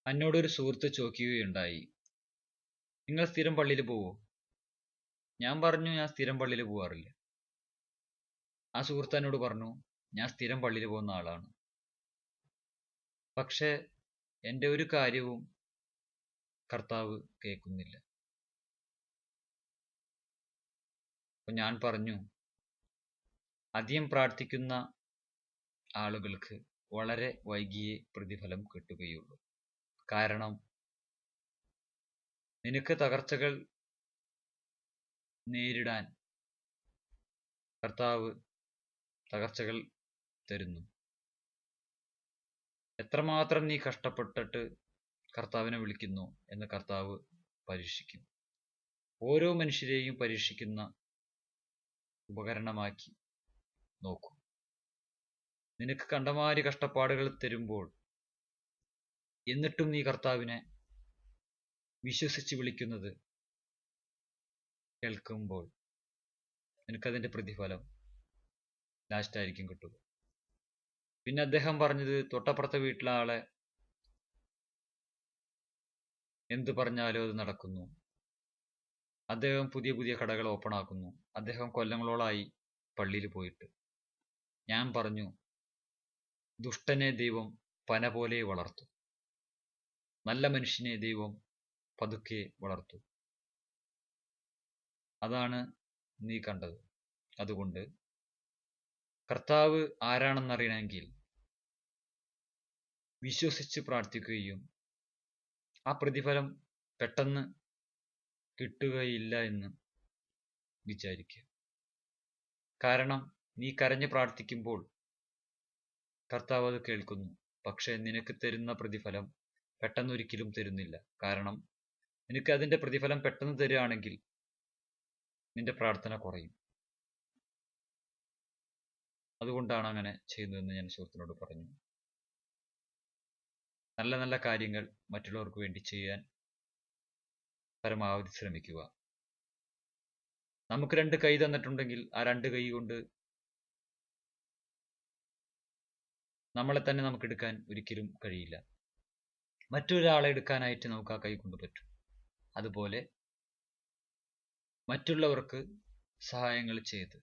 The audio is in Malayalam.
എന്നോടൊരു സുഹൃത്ത് ചോദിക്കുകയുണ്ടായി, നിങ്ങൾ സ്ഥിരം പള്ളിയിൽ പോവോ? ഞാൻ പറഞ്ഞു, ഞാൻ സ്ഥിരം പള്ളിയിൽ പോവാറില്ല. ആ സുഹൃത്ത് എന്നോട് പറഞ്ഞു, ഞാൻ സ്ഥിരം പള്ളിയിൽ പോകുന്ന ആളാണ്. പക്ഷേ എൻ്റെ ഒരു കാര്യവും കർത്താവ് കേൾക്കുന്നില്ല. അപ്പോൾ ഞാൻ പറഞ്ഞു, അധികം പ്രാർത്ഥിക്കുന്ന ആളുകൾക്ക് വളരെ വൈകിയേ പ്രതിഫലം കിട്ടുകയുള്ളൂ. കാരണം നിനക്ക് തകർച്ചകൾ നേരിടാൻ കർത്താവ് തകർച്ചകൾ തരുന്നു. എത്രമാത്രം നീ കഷ്ടപ്പെട്ടിട്ട് കർത്താവിനെ വിളിക്കുന്നു എന്ന് കർത്താവ് പരീക്ഷിക്കും. ഓരോ മനുഷ്യരെയും പരീക്ഷിക്കുന്ന ഉപകരണമാക്കി നോക്കൂ. നിനക്ക് കണ്ടമാതിരി കഷ്ടപ്പാടുകൾ തരുമ്പോൾ എന്നിട്ടും നീ കർത്താവിനെ വിശ്വസിച്ച് വിളിക്കുന്നത് കേൾക്കുമ്പോൾ നിനക്കതിൻ്റെ പ്രതിഫലം ലാസ്റ്റായിരിക്കും കിട്ടുക. പിന്നെ അദ്ദേഹം പറഞ്ഞത്, തൊട്ടപ്പുറത്തെ വീട്ടിലെ ആളെ എന്ത് പറഞ്ഞാലും അത് നടക്കുന്നു. അദ്ദേഹം പുതിയ പുതിയ കടകൾ ഓപ്പൺ ആക്കുന്നു. അദ്ദേഹം കൊല്ലങ്ങളോളായി പള്ളിയിൽ പോയിട്ട്. ഞാൻ പറഞ്ഞു, ദുഷ്ടനെ ദൈവം പന പോലെ വളർത്തും, നല്ല മനുഷ്യനെ ദൈവം പതുക്കെ വളർത്തും. അതാണ് നീ കണ്ടത്. അതുകൊണ്ട് കർത്താവ് ആരാണെന്നറിയണമെങ്കിൽ വിശ്വസിച്ച് പ്രാർത്ഥിക്കുകയും ആ പ്രതിഫലം പെട്ടെന്ന് കിട്ടുകയില്ല എന്ന് വിചാരിക്കുക. കാരണം നീ കരഞ്ഞ് പ്രാർത്ഥിക്കുമ്പോൾ കർത്താവ് അത് കേൾക്കുന്നു. പക്ഷേ നിനക്ക് തരുന്ന പ്രതിഫലം പെട്ടെന്ന് ഒരിക്കലും തരുന്നില്ല. കാരണം നിനക്ക് അതിൻ്റെ പ്രതിഫലം പെട്ടെന്ന് തരുകയാണെങ്കിൽ നിന്റെ പ്രാർത്ഥന കുറയും. അതുകൊണ്ടാണ് അങ്ങനെ ചെയ്യുന്നതെന്ന് ഞാൻ സുഹൃത്തിനോട് പറഞ്ഞു. നല്ല നല്ല കാര്യങ്ങൾ മറ്റുള്ളവർക്ക് വേണ്ടി ചെയ്യാൻ പരമാവധി ശ്രമിക്കുക. നമുക്ക് 2 കൈ തന്നിട്ടുണ്ടെങ്കിൽ ആ 2 കൈ കൊണ്ട് നമ്മളെ തന്നെ നമുക്ക് എടുക്കാൻ ഒരിക്കലും കഴിയില്ല. മറ്റൊരാളെ എടുക്കാനായിട്ട് നമുക്ക് ആ കൈ കൊണ്ട് പറ്റും. അതുപോലെ മറ്റുള്ളവർക്ക് സഹായങ്ങൾ ചെയ്ത്